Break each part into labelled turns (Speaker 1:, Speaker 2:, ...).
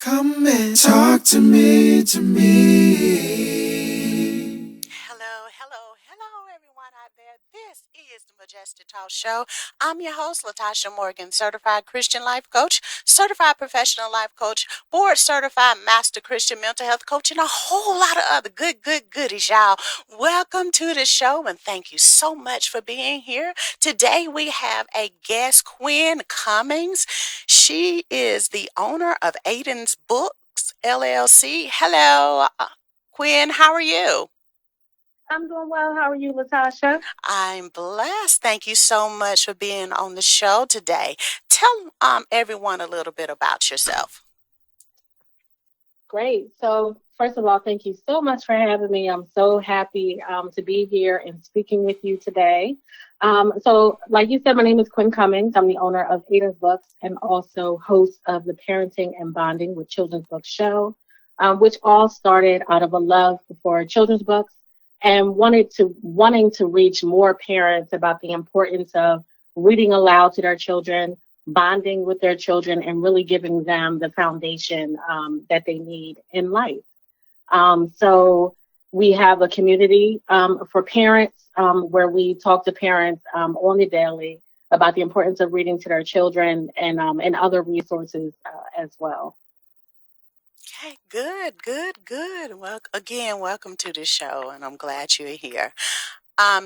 Speaker 1: Come and talk to me.
Speaker 2: Hello, everyone out there. This is the Majestic Talk Show. I'm your host, Latasha Morgan, certified Christian life coach, certified professional life coach, board certified master Christian mental health coach, and a whole lot of other goodies, y'all. Welcome to the show, and thank you so much for being here. Today, we have a guest, Quinn Cummings. She is the owner of Aidyn's Books, LLC. Hello, Quinn. How are you?
Speaker 3: I'm doing well. How are you, Latasha?
Speaker 2: I'm blessed. Thank you so much for being on the show today. Tell everyone a little bit about yourself.
Speaker 3: Great. So, first of all, thank you so much for having me. I'm so happy to be here and speaking with you today. So, like you said, my name is Quinn Cummings. I'm the owner of Aidyn's Books and also host of the Parenting and Bonding with Children's Books show, which all started out of a love for children's books and wanting to reach more parents about the importance of reading aloud to their children, bonding with their children, and really giving them the foundation that they need in life. So we have a community for parents where we talk to parents on the daily about the importance of reading to their children and other resources as well.
Speaker 2: Okay, good. Well, again, welcome to the show, and I'm glad you're here.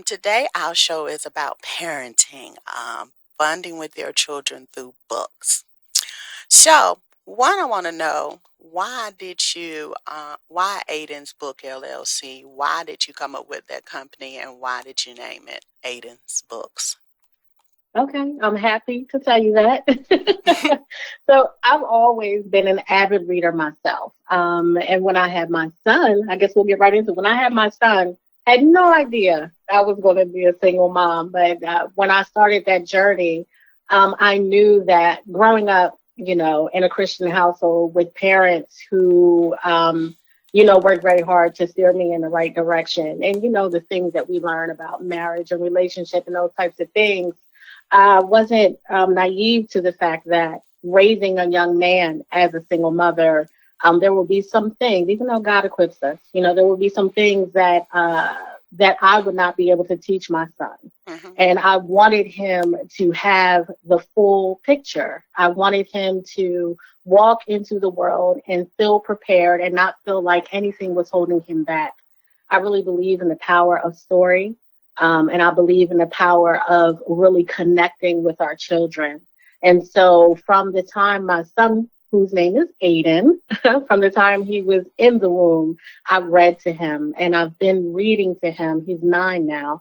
Speaker 2: Today, our show is about parenting, bonding with your children through books. So, I want to know, why Aidyn's Book LLC? Why did you come up with that company, and why did you name it Aidyn's Books?
Speaker 3: Okay, I'm happy to tell you that. So I've always been an avid reader myself. And when I had my son, I guess we'll get right into it. When I had my son, I had no idea I was going to be a single mom. But when I started that journey, I knew that growing up, in a Christian household with parents who, worked very hard to steer me in the right direction. And, the things that we learn about marriage and relationship and those types of things. Wasn't naive to the fact that raising a young man as a single mother, there will be some things, even though God equips us, there will be some things that I would not be able to teach my son. Mm-hmm. And I wanted him to have the full picture. I wanted him to walk into the world and feel prepared and not feel like anything was holding him back. I really believe in the power of story. And I believe in the power of really connecting with our children. And so from the time my son, whose name is Aidyn, from the time he was in the womb, I've read to him and I've been reading to him. He's 9 now,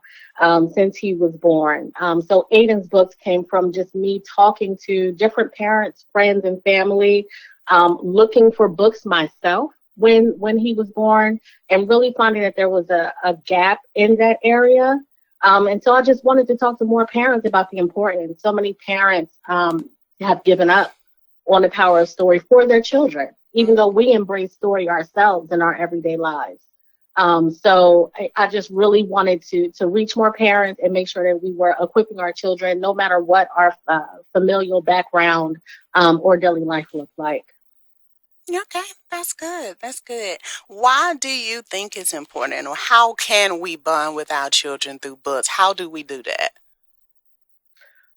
Speaker 3: since he was born. So Aidyn's Books came from just me talking to different parents, friends, and family, looking for books myself when he was born, and really finding that there was a gap in that area. And so I just wanted to talk to more parents about the importance. So many parents have given up on the power of story for their children, even though we embrace story ourselves in our everyday lives. So I just really wanted to reach more parents and make sure that we were equipping our children, no matter what our familial background or daily life looked like.
Speaker 2: Okay, that's good. Why do you think it's important, or how can we bond with our children through books? How do we do that?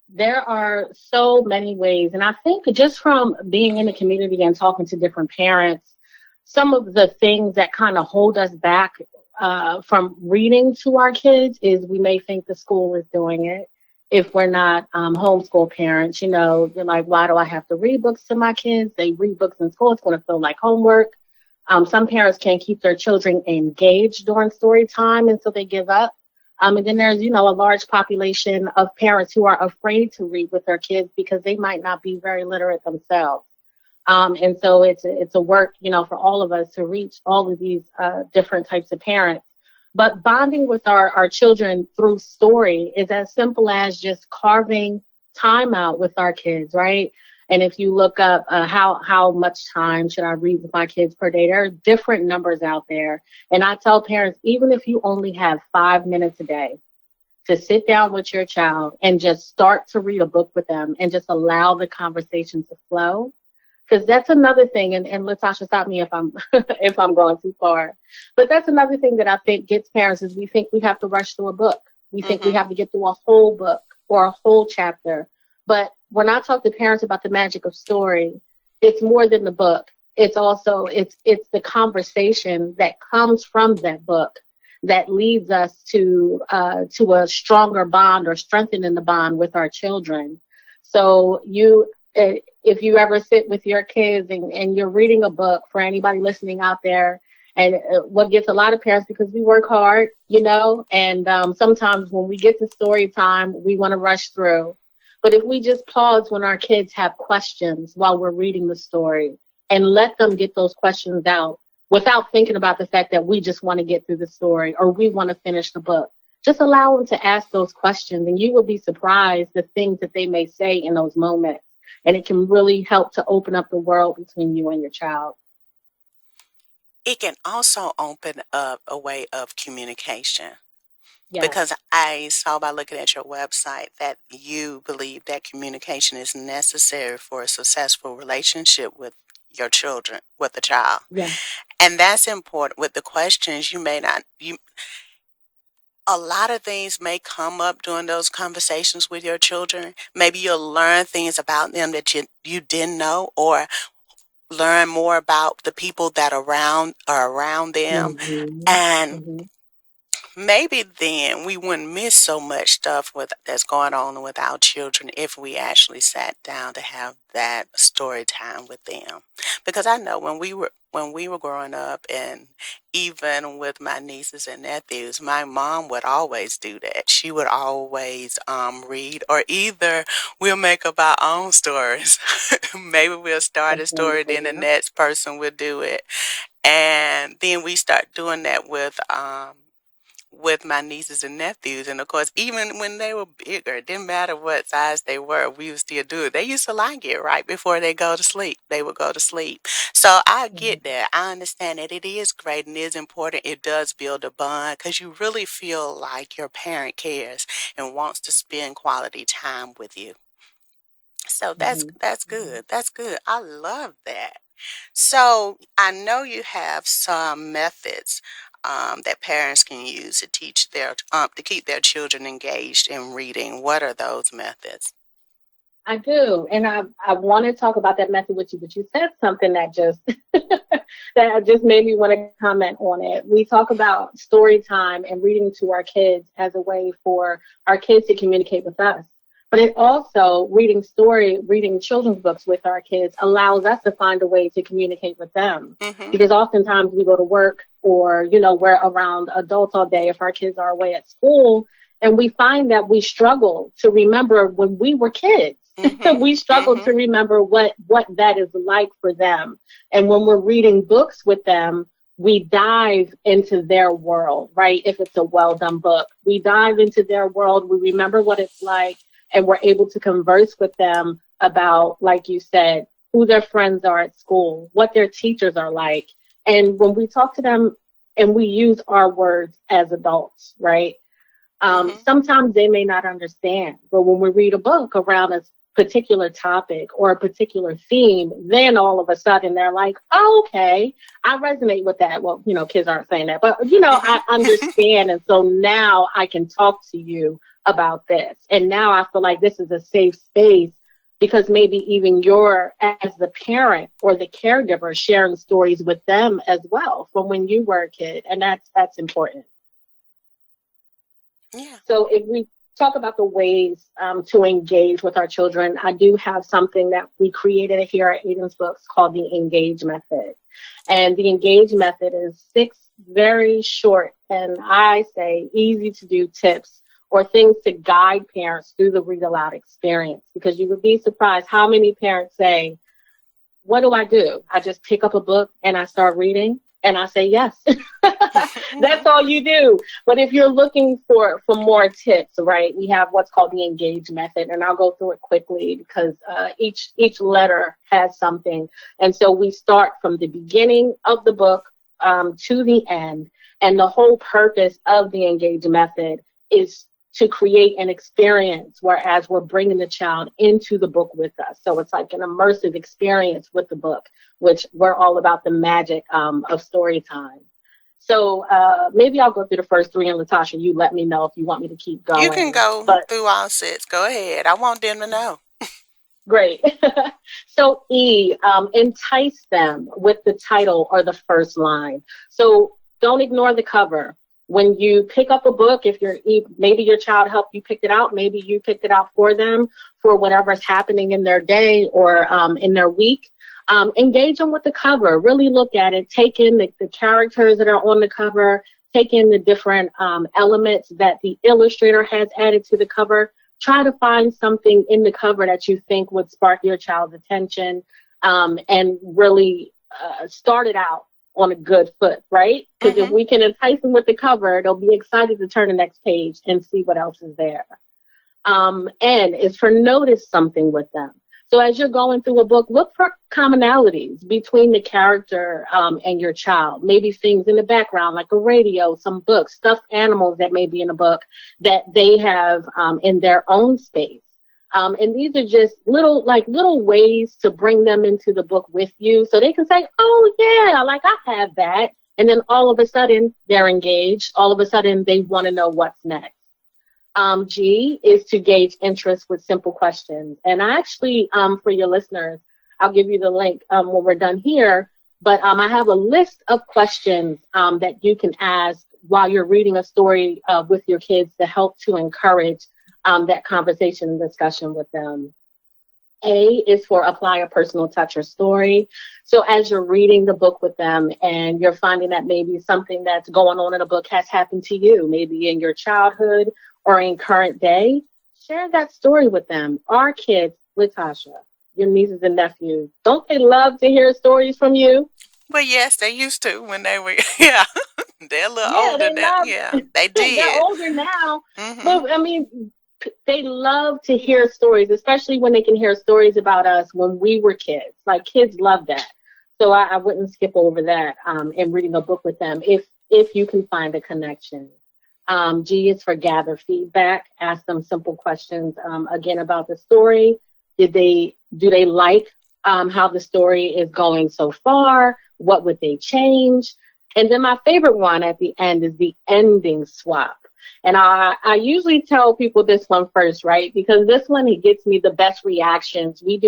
Speaker 3: There are so many ways. And I think just from being in the community and talking to different parents, some of the things that kind of hold us back from reading to our kids is we may think the school is doing it. If we're not homeschool parents, you're like, why do I have to read books to my kids? They read books in school. It's going to feel like homework. Some parents can't keep their children engaged during story time, and so they give up. And then there's, a large population of parents who are afraid to read with their kids because they might not be very literate themselves. And so it's a work, for all of us to reach all of these different types of parents. But bonding with our children through story is as simple as just carving time out with our kids, right? And if you look up how much time should I read with my kids per day, there are different numbers out there. And I tell parents, even if you only have 5 minutes a day to sit down with your child and just start to read a book with them and just allow the conversation to flow, Because that's another thing, and Latasha, stop me if I'm if I'm going too far. But that's another thing that I think gets parents is we think we have to rush through a book. We think we have to get through a whole book or a whole chapter. But when I talk to parents about the magic of story, it's more than the book. It's also it's the conversation that comes from that book that leads us to a stronger bond or strengthening the bond with our children. So if you ever sit with your kids and you're reading a book, for anybody listening out there, and what gets a lot of parents, because we work hard, and sometimes when we get to story time, we want to rush through. But if we just pause when our kids have questions while we're reading the story and let them get those questions out without thinking about the fact that we just want to get through the story or we want to finish the book, just allow them to ask those questions, and you will be surprised the things that they may say in those moments. And it can really help to open up the world between you and your child.
Speaker 2: It can also open up a way of communication.
Speaker 3: Yes.
Speaker 2: Because I saw by looking at your website that you believe that communication is necessary for a successful relationship with your children, with the child.
Speaker 3: Yeah.
Speaker 2: And that's important. With the questions, a lot of things may come up during those conversations with your children. Maybe you'll learn things about them that you didn't know, or learn more about the people that are around them. And maybe then we wouldn't miss so much stuff that's going on with our children if we actually sat down to have that story time with them. Because I know when we were growing up, and even with my nieces and nephews, my mom would always do that. She would always read, or either we'll make up our own stories. Maybe we'll start a story, then the next person will do it, and then we start doing that with my nieces and nephews. And of course, even when they were bigger, it didn't matter what size they were, we would still do it. They used to like it right before they go to sleep. They would go to sleep. So I get that. I understand that it is great and is important. It does build a bond because you really feel like your parent cares and wants to spend quality time with you. So that's good. That's good. I love that. So I know you have some methods that parents can use to teach to keep their children engaged in reading. What are those methods?
Speaker 3: I do, and I want to talk about that method with you, but you said something that just that just made me want to comment on it. We talk about story time and reading to our kids as a way for our kids to communicate with us. But it also, reading children's books with our kids allows us to find a way to communicate with them. Because oftentimes we go to work, or, we're around adults all day if our kids are away at school, and we find that we struggle to remember when we were kids. We struggle to remember what that is like for them. And when we're reading books with them, we dive into their world, right? If it's a well-done book, we dive into their world. We remember what it's like. And we're able to converse with them about, like you said, who their friends are at school, what their teachers are like. And when we talk to them and we use our words as adults, right? Sometimes they may not understand. But when we read a book around a particular topic or a particular theme, then all of a sudden they're like, oh, okay, I resonate with that. Well, kids aren't saying that, but, I understand. And so now I can talk to you about this. And now I feel like this is a safe space, because maybe even you're, as the parent or the caregiver, sharing stories with them as well from when you were a kid. And that's important.
Speaker 2: Yeah.
Speaker 3: So if we talk about the ways to engage with our children, I do have something that we created here at Aidyn's Books called the Engage Method. And the Engage Method is 6 very short and, I say, easy to do tips or things to guide parents through the read aloud experience. Because you would be surprised how many parents say, what do? I just pick up a book and I start reading? And I say, yes. That's all you do. But if you're looking for more tips, right, we have what's called the Engage Method. And I'll go through it quickly because each letter has something. And so we start from the beginning of the book to the end. And the whole purpose of the Engage Method is to create an experience, whereas we're bringing the child into the book with us. So it's like an immersive experience with the book, which we're all about the magic of story time. So maybe I'll go through the first three, and Latasha, you let me know if you want me to keep
Speaker 2: You can
Speaker 3: going.
Speaker 2: go
Speaker 3: But
Speaker 2: through all six. Go ahead. I want them to know.
Speaker 3: great. So E, entice them with the title or the first line. So don't ignore the cover. When you pick up a book, maybe your child helped you pick it out, maybe you picked it out for them for whatever's happening in their day or in their week. Engage them with the cover. Really look at it. Take in the characters that are on the cover. Take in the different elements that the illustrator has added to the cover. Try to find something in the cover that you think would spark your child's attention, and really start it out on a good foot, right? Because if we can entice them with the cover, they'll be excited to turn the next page and see what else is there. N is for notice something with them. So as you're going through a book, look for commonalities between the character and your child. Maybe things in the background, like a radio, some books, stuffed animals that may be in a book that they have in their own space. And these are just little ways to bring them into the book with you, so they can say, "Oh yeah, like I have that," and then all of a sudden they're engaged. All of a sudden they want to know what's next. G is to gauge interest with simple questions. And I actually, for your listeners, I'll give you the link when we're done here. But I have a list of questions that you can ask while you're reading a story with your kids to help to encourage that conversation and discussion with them. A is for apply a personal touch or story. So as you're reading the book with them and you're finding that maybe something that's going on in a book has happened to you, maybe in your childhood or in current day, share that story with them. Our kids, Latasha, your nieces and nephews, don't they love to hear stories from you?
Speaker 2: Well, yes, they used to when they were, yeah. They're a little older
Speaker 3: They
Speaker 2: now.
Speaker 3: love.
Speaker 2: Yeah, they
Speaker 3: They're
Speaker 2: did.
Speaker 3: older now, but I mean, they love to hear stories, especially when they can hear stories about us when we were kids. Like, kids love that. So I wouldn't skip over that in reading a book with them if you can find a connection. G is for gather feedback. Ask them simple questions again about the story. Do they like how the story is going so far? What would they change? And then my favorite one at the end is the ending swap. And I usually tell people this one first, right? Because this one, it gets me the best reactions. I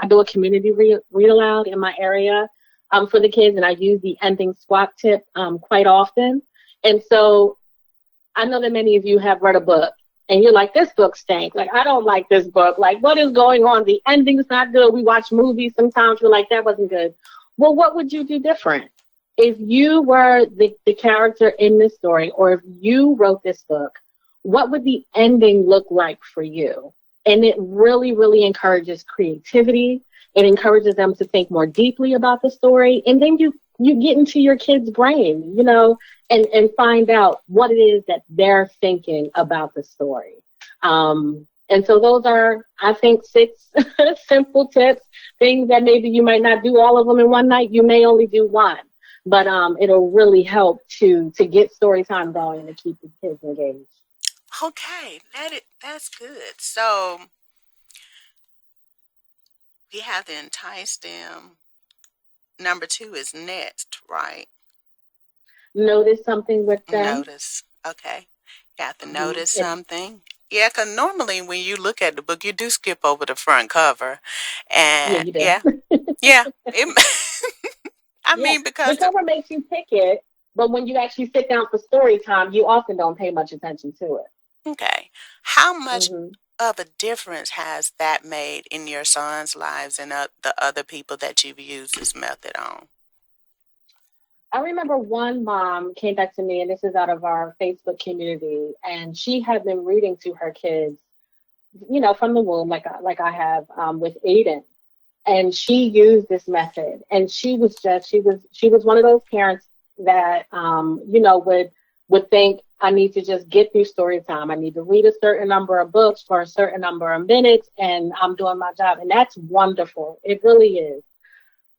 Speaker 3: do a community read aloud in my area for the kids, and I use the ending swap tip quite often. And so I know that many of you have read a book and you're like, this book stank. Like, I don't like this book. Like, what is going on? The ending's not good. We watch movies sometimes. We're like, that wasn't good. Well, what would you do different? If you were the character in this story, or if you wrote this book, what would the ending look like for you? And it really, really encourages creativity. It encourages them to think more deeply about the story. And then you get into your kid's brain, and find out what it is that they're thinking about the story. And so those are, I think, 6 simple tips, things that maybe you might not do all of them in one night. You may only do one. But it'll really help to get story time going and to keep the kids engaged.
Speaker 2: Okay, that's good. So we have to entice them. Number 2 is next, right?
Speaker 3: Notice something with them.
Speaker 2: Notice. Okay. You have to notice something. Yeah, because normally when you look at the book, you do skip over the front cover. And
Speaker 3: you do.
Speaker 2: yeah. I mean, because
Speaker 3: the cover makes you pick it, but when you actually sit down for story time, you often don't pay much attention to it.
Speaker 2: Okay. How much of a difference has that made in your son's lives and the other people that you've used this method on?
Speaker 3: I remember one mom came back to me, and this is out of our Facebook community, and she had been reading to her kids, from the womb, like I have with Aidyn. And she used this method, and she was one of those parents that, would think, I need to just get through story time. I need to read a certain number of books for a certain number of minutes, and I'm doing my job. And that's wonderful. It really is.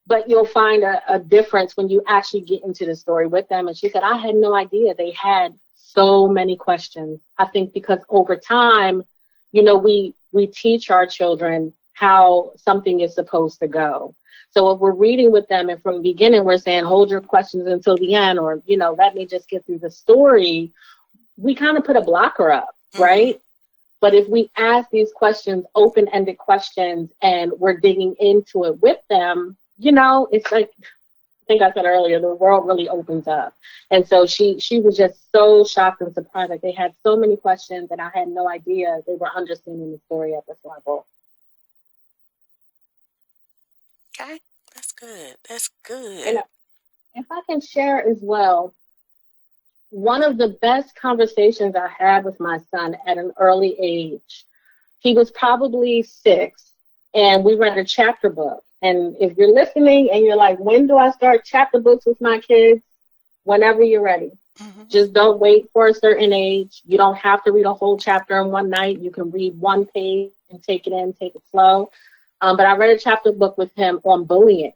Speaker 3: But you'll find a difference when you actually get into the story with them. And she said, I had no idea they had so many questions. I think because over time, we teach our children how something is supposed to go. So if we're reading with them and from the beginning we're saying, hold your questions until the end, or, let me just get through the story, we kind of put a blocker up, right? But if we ask these questions, open-ended questions, and we're digging into it with them, it's like, I think I said earlier, the world really opens up. And so she was just so shocked and surprised. Like, they had so many questions, and I had no idea they were understanding the story at this level.
Speaker 2: Okay, that's good. That's good.
Speaker 3: And if I can share as well, one of the best conversations I had with my son at an early age, he was probably 6, and we read a chapter book. And if you're listening and you're like, when do I start chapter books with my kids? Whenever you're ready. Just don't wait for a certain age. You don't have to read a whole chapter in one night. You can read one page and take it in, take it slow. But I read a chapter book with him on bullying.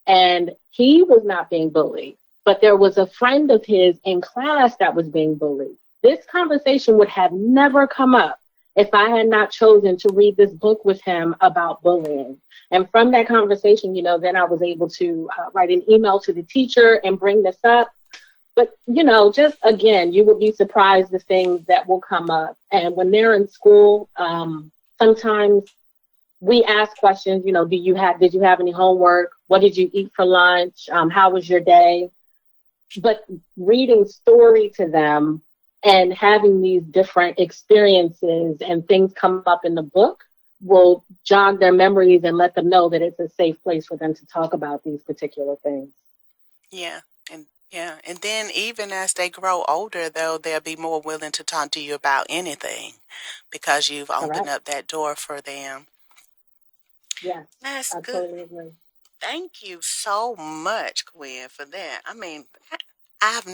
Speaker 3: And he was not being bullied, but there was a friend of his in class that was being bullied. This conversation would have never come up if I had not chosen to read this book with him about bullying. And from that conversation, then I was able to write an email to the teacher and bring this up. But, just again, you would be surprised the things that will come up. And when they're in school, sometimes we ask questions, did you have any homework? What did you eat for lunch? How was your day? But reading story to them and having these different experiences and things come up in the book will jog their memories and let them know that it's a safe place for them to talk about these particular things.
Speaker 2: Yeah. And then even as they grow older, though, they'll be more willing to talk to you about anything because you've opened up that door for them.
Speaker 3: Yes,
Speaker 2: that's
Speaker 3: I
Speaker 2: good.
Speaker 3: Totally agree.
Speaker 2: Thank you so much, Quinn, for that. I mean, I've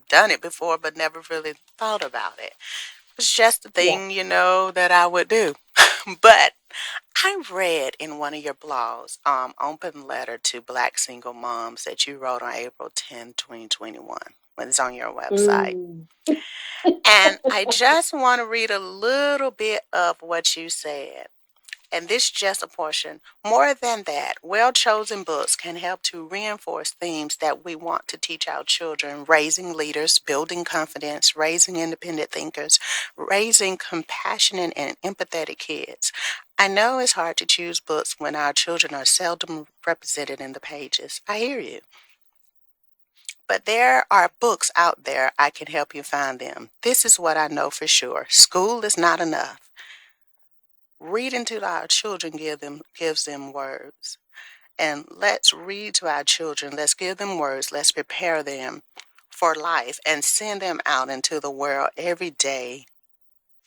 Speaker 2: done it before, but never really thought about it. It's just a thing, that I would do. But I read in one of your blogs, open letter to Black single moms that you wrote on April 10, 2021, when it's on your website. And I just want to read a little bit of what you said. And this is just a portion. More than that, well-chosen books can help to reinforce themes that we want to teach our children: raising leaders, building confidence, raising independent thinkers, raising compassionate and empathetic kids. I know it's hard to choose books when our children are seldom represented in the pages. I hear you. But there are books out there. I can help you find them. This is what I know for sure. School is not enough. Reading to our children gives them words. And let's read to our children. Let's give them words. Let's prepare them for life and send them out into the world every day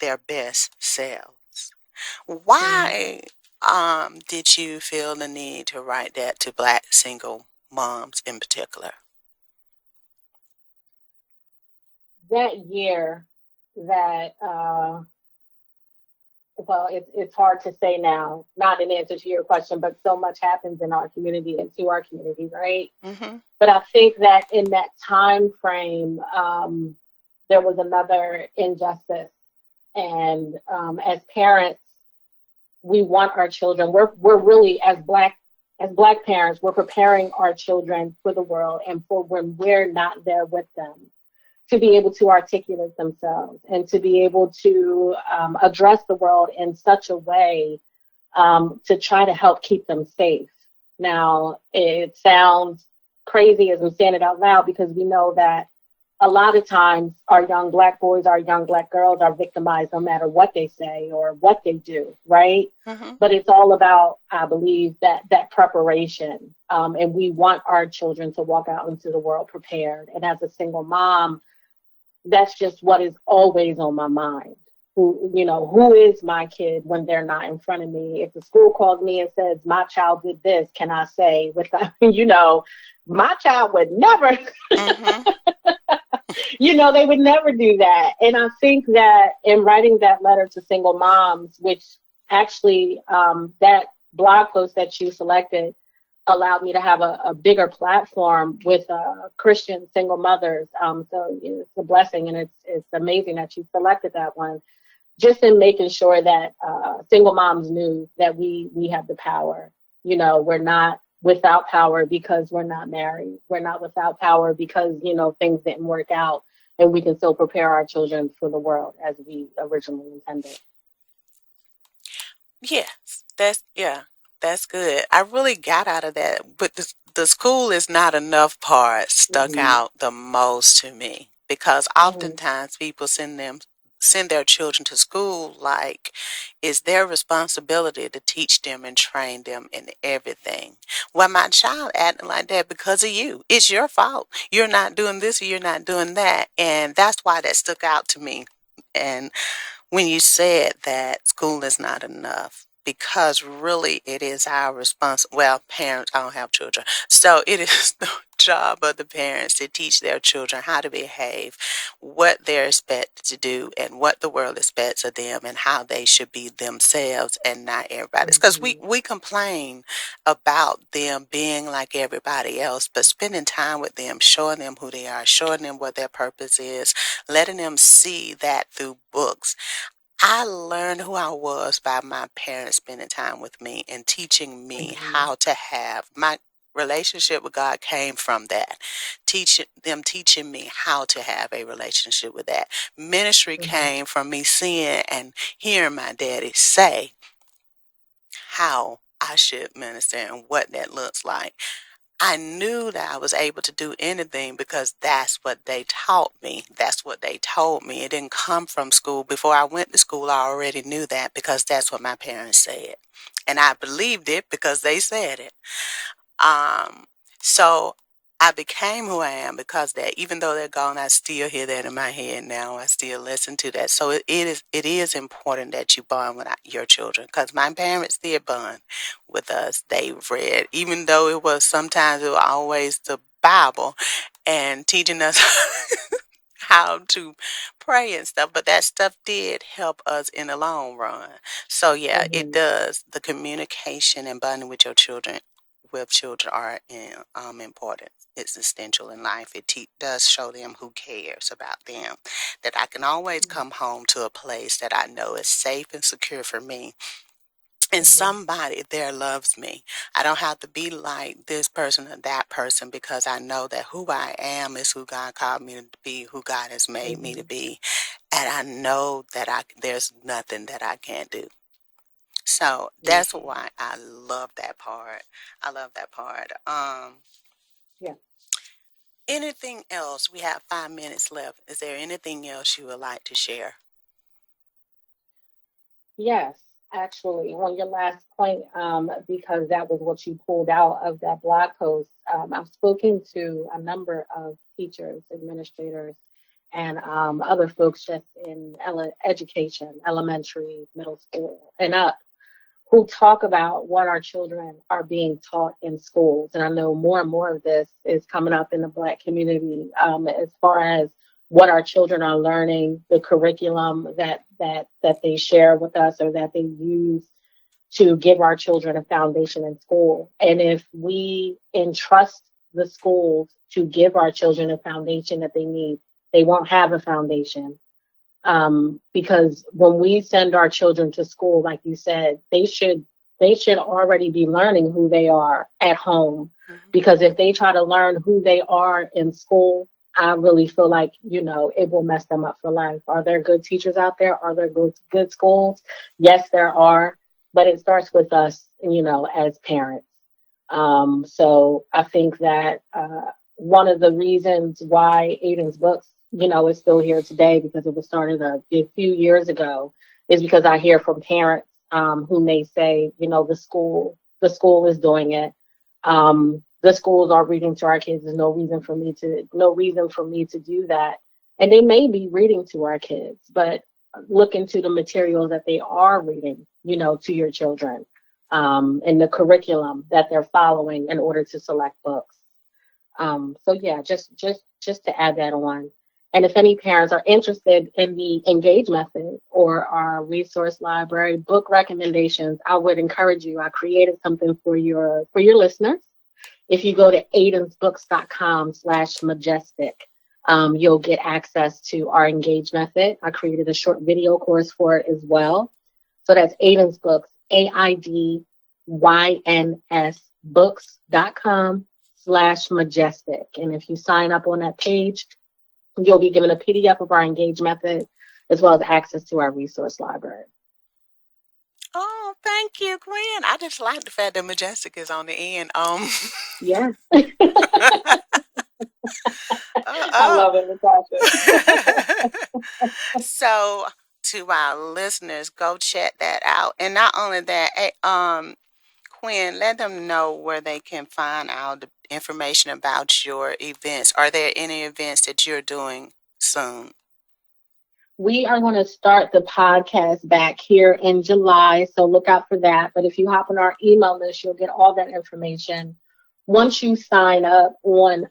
Speaker 2: their best selves. Why did you feel the need to write that to Black single moms in particular?
Speaker 3: That year that it's hard to say now, not an answer to your question, but so much happens in our community and to our community, right? But I think that in that time frame, there was another injustice. And as parents, we want our children, we're really, as black parents, we're preparing our children for the world and for when we're not there with them, to be able to articulate themselves and to be able to address the world in such a way to try to help keep them safe. Now, it sounds crazy as I'm saying it out loud, because we know that a lot of times our young Black boys, our young Black girls are victimized no matter what they say or what they do, right? But it's all about, I believe, that preparation. And we want our children to walk out into the world prepared. And as a single mom, that's just what is always on my mind. Who is my kid when they're not in front of me? If the school calls me and says, my child did this, can I say, my child would never, they would never do that. And I think that in writing that letter to single moms, which actually that blog post that you selected, allowed me to have a bigger platform with Christian single mothers. So it's a blessing, and it's amazing that you selected that one. Just in making sure that single moms knew that we have the power. You know, we're not without power because we're not married. We're not without power because, you know, things didn't work out, and we can still prepare our children for the world as we originally intended.
Speaker 2: Yes, that's good. I really got out of that, but the school is not enough part stuck
Speaker 3: Mm-hmm.
Speaker 2: out the most to me because
Speaker 3: Mm-hmm.
Speaker 2: oftentimes people send their children to school like it's their responsibility to teach them and train them in everything. Well, my child acting like that because of you. It's your fault. You're not doing this or you're not doing that, and that's why that stuck out to me. And when you said that school is not enough, because really it is our well, parents, I don't have children, so it is the job of the parents to teach their children how to behave, what they're expected to do, and what the world expects of them, and how they should be themselves and not everybody's. Because we complain about them being like everybody else, but spending time with them, showing them who they are, showing them what their purpose is, letting them see that through books. I learned who I was by my parents spending time with me and teaching me
Speaker 3: Mm-hmm.
Speaker 2: how to have my relationship with God came from that. Teaching me how to have a relationship with that. Ministry
Speaker 3: Mm-hmm.
Speaker 2: came from me seeing and hearing my daddy say how I should minister and what that looks like. I knew that I was able to do anything because that's what they taught me. That's what they told me. It didn't come from school. Before I went to school, I already knew that because that's what my parents said. And I believed it because they said it. Um, so I became who I am because that even though they're gone, I still hear that in my head now. I still listen to that. So it is important that you bond with your children because my parents did bond with us. They read, even though it was always the Bible and teaching us how to pray and stuff, but that stuff did help us in the long run. So yeah, it
Speaker 3: Mm-hmm.
Speaker 2: does. The communication and bonding with your children are important. It's essential in life. Does show them who cares about them. That I can always come home to a place that I know is safe and secure for me. And
Speaker 3: Mm-hmm.
Speaker 2: somebody there loves me. I don't have to be like this person or that person because I know that who I am is who God called me to be, who God has made me to
Speaker 3: Mm-hmm.
Speaker 2: be. And I know that there's nothing that I can't do. So that's
Speaker 3: Mm-hmm.
Speaker 2: why I love that part. I love that part.
Speaker 3: Yeah.
Speaker 2: Anything else? We have 5 minutes left. Is there anything else you would like to share?
Speaker 3: Yes, actually, on your last point, because that was what you pulled out of that blog post. I've spoken to a number of teachers, administrators, and other folks just in education, elementary, middle school, and up, who talk about what our children are being taught in schools. And I know more and more of this is coming up in the Black community, as far as what our children are learning, the curriculum that they share with us or that they use to give our children a foundation in school. And if we entrust the schools to give our children a foundation that they need, they won't have a foundation. Because when we send our children to school, like you said, they should already be learning who they are at home.
Speaker 2: Hmm.
Speaker 3: Because if they try to learn who they are in school, I really feel like, you know, it will mess them up for life. Are there good teachers out there? Are there good schools? Yes, there are, but it starts with us, you know, as parents. So I think that one of the reasons why Aidyn's books, you know, is still here today, because it was started a few years ago, is because I hear from parents who may say, you know, the school is doing it. The schools are reading to our kids. There's no reason for me to do that. And they may be reading to our kids, but look into the materials that they are reading, you know, to your children, and the curriculum that they're following in order to select books. So yeah, just to add that on. And if any parents are interested in the Engage method or our resource library book recommendations, I would encourage you. I created something for your listeners. if you go to aidynsbooks.com/majestic, you'll get access to our Engage method. I created a short video course for it as well. So that's Aidyn's Books, AIDYNS books.com/majestic. And if you sign up on that page, you'll be given a PDF of our Engage method as well as access to our resource library.
Speaker 2: Oh, thank you, Quinn. I just like the fact that Majestic is on the end.
Speaker 3: Yeah. I love it, Latasha.
Speaker 2: So, to our listeners, go check that out. And not only that, Quinn, let them know where they can find out the information about your events. Are there any events that you're doing soon?
Speaker 3: We are going to start the podcast back here in July, so look out for that. But if you hop on our email list, you'll get all that information. Once you sign up on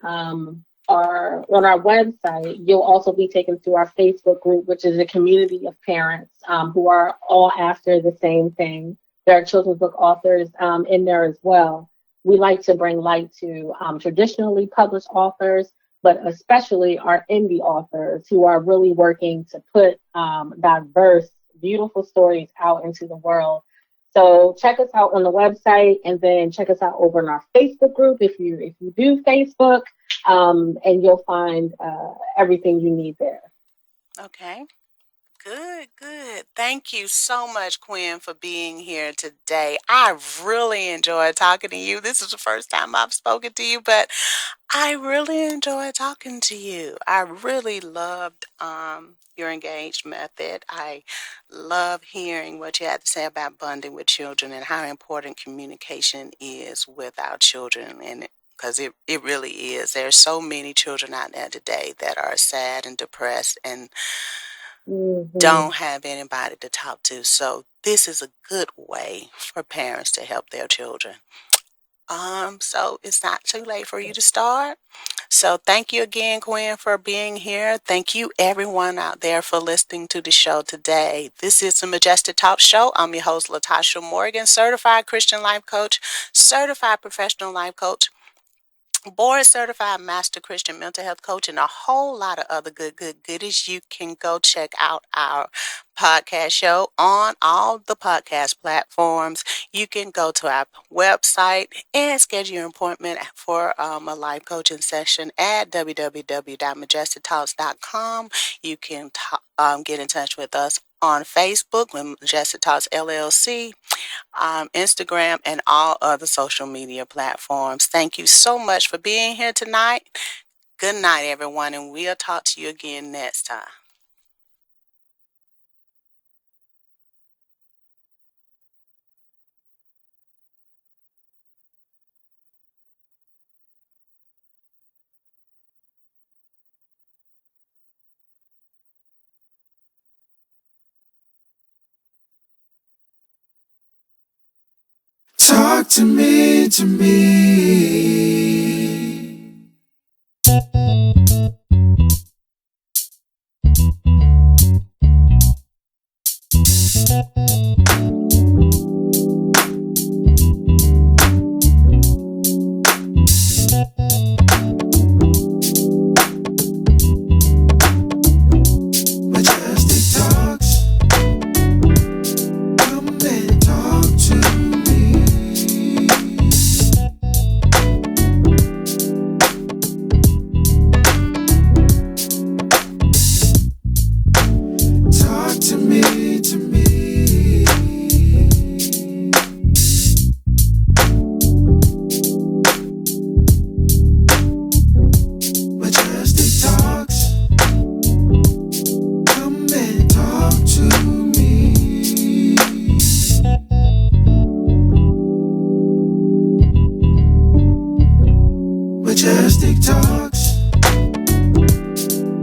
Speaker 3: our website, you'll also be taken to our Facebook group, which is a community of parents who are all after the same thing. There are children's book authors in there as well. We like to bring light to traditionally published authors, but especially our indie authors who are really working to put diverse, beautiful stories out into the world. So check us out on the website, and then check us out over in our Facebook group if you do Facebook, and you'll find everything you need there.
Speaker 2: Okay. Good. Thank you so much, Quinn, for being here today. I really enjoyed talking to you. This is the first time I've spoken to you, but I really enjoyed talking to you. I really loved your Engage method. I love hearing what you had to say about bonding with children and how important communication is with our children. And because it really is. There's so many children out there today that are sad and depressed and don't have anybody to talk to. So this is a good way for parents to help their children. So it's not too late for you to start. So thank you again, Quinn, for being here. Thank you, everyone out there, for listening to the show today. This is the Majestic Talk Show. I'm your host, Latasha Morgan, certified Christian life coach, certified professional life coach, board certified master Christian mental health coach, and a whole lot of other goodies. You can go check out our podcast show on all the podcast platforms. You can go to our website and schedule your appointment for a life coaching session at www.majestictalks.com. You can get in touch with us on Facebook with Majestic Talks LLC, Instagram, and all other social media platforms. Thank you so much for being here tonight. Good night, everyone, and we'll talk to you again next time.
Speaker 1: Talk to me, Majestic talks. Come and talk to me. Talk to me, Majestic talks. Come and talk to me. Majestic talks.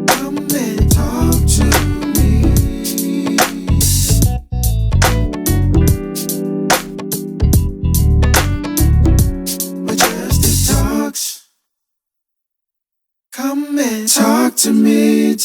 Speaker 1: Come and talk to me. Majestic talks. Come and talk to me.